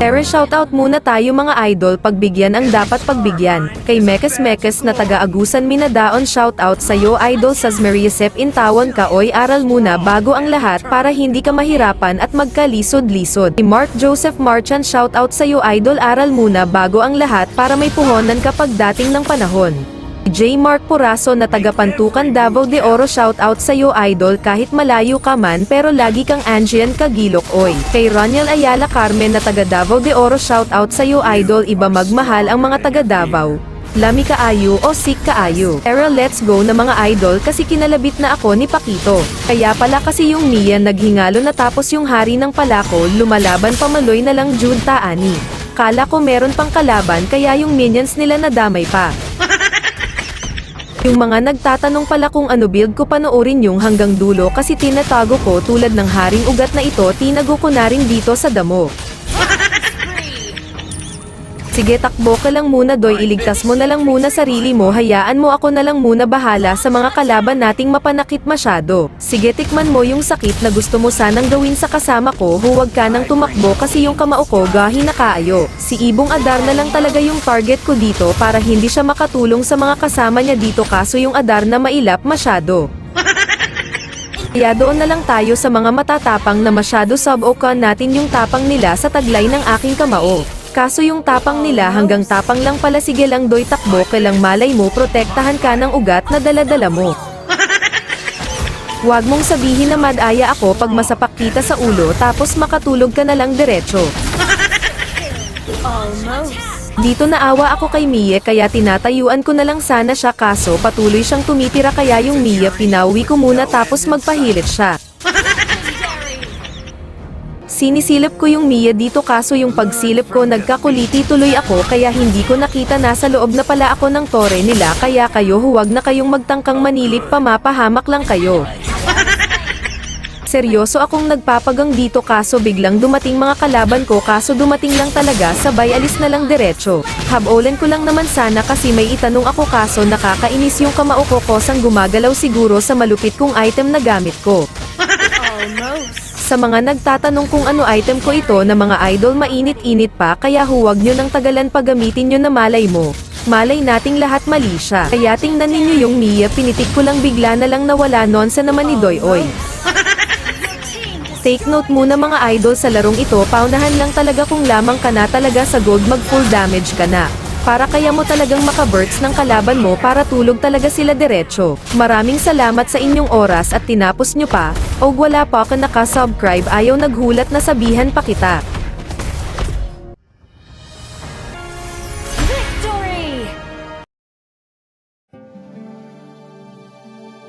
Pero shoutout muna tayo mga idol, pagbigyan ang dapat pagbigyan. Kay Mekes na taga-Agusan Minadaon, shoutout sa'yo idol. Sasmeriasep Intawon ka oy, aral muna bago ang lahat para hindi ka mahirapan at magkalisod-lisod. Mark Joseph Marchand, shoutout sa'yo idol, aral muna bago ang lahat para may puhonan ka pagdating ng panahon. J. Mark Poraso na taga-Pantukan Davao de Oro, shoutout sa'yo idol, kahit malayo ka man pero lagi kang Angian Kagilok oy. Kay Roniel Ayala Carmen na taga Davao de Oro, shoutout sa'yo idol, iba magmahal ang mga taga Davao. Lami kaayo o sick kaayo. Pero let's go na mga idol kasi kinalabit na ako ni Pakito. Kaya pala kasi yung Mia naghingalo na tapos yung hari ng palako lumalaban pamaloy na lang Jude Taani. Kala ko meron pang kalaban kaya yung minions nila nadamay pa. Yung mga nagtatanong pala kung ano build ko, panoorin yung hanggang dulo kasi tinatago ko tulad ng haring ugat na ito, tinago ko na rin dito sa damo. Sige takbo ka lang muna doy, iligtas mo na lang muna sarili mo, hayaan mo ako na lang muna bahala sa mga kalaban nating mapanakit masyado. Sige tikman mo yung sakit na gusto mo sanang gawin sa kasama ko, huwag ka nang tumakbo kasi yung kamao ko gahi na kaayo. Si Ibong Adar na lang talaga yung target ko dito para hindi siya makatulong sa mga kasama niya dito, kaso yung Adar na mailap masyado. Kaya doon na lang tayo sa mga matatapang na masyado, sub-okan natin yung tapang nila sa taglay ng aking kamao. Kaso yung tapang nila hanggang tapang lang pala, sige lang doy takbo ka lang, malay mo protektahan ka ng ugat na daladala mo. Huwag mong sabihin na madaya ako pag masapak kita sa ulo tapos makatulog ka na lang diretso. Dito naawa ako kay Mia kaya tinatayuan ko na lang sana siya, kaso patuloy siyang tumitira kaya yung Mia pinauwi ko muna tapos magpahilit siya. Sinisilip ko yung Mia dito kaso yung pagsilip ko nagkakuliti tuloy ako kaya hindi ko nakita nasa loob na pala ako ng tore nila, kaya kayo huwag na kayong magtangkang manilip pa, mapahamak lang kayo. Seryoso akong nagpapagang dito kaso biglang dumating mga kalaban ko, kaso dumating lang talaga sabay alis na lang diretso. Habolan ko lang naman sana kasi may itanong ako kaso nakakainis yung kamao ko, kosang gumagalaw siguro sa malupit kong item na gamit ko. Sa mga nagtatanong kung ano item ko ito na mga idol, mainit-init pa kaya huwag nyo nang tagalan pagamitin nyo na malay mo. Malay nating lahat mali siya. Kaya tingnan ninyo yung Mia, pinitik ko lang bigla na lang nawala, nonsa naman ni Doyoy. Take note muna mga idol sa larong ito, paunahan lang talaga kung lamang ka na talaga sa gold, mag full damage ka na. Para kaya mo talagang makaburts ng kalaban mo para tulog talaga sila diretso. Maraming salamat sa inyong oras at tinapos nyo pa, o wala pa ka nakasubscribe, ayaw naghulat na sabihan pa kita.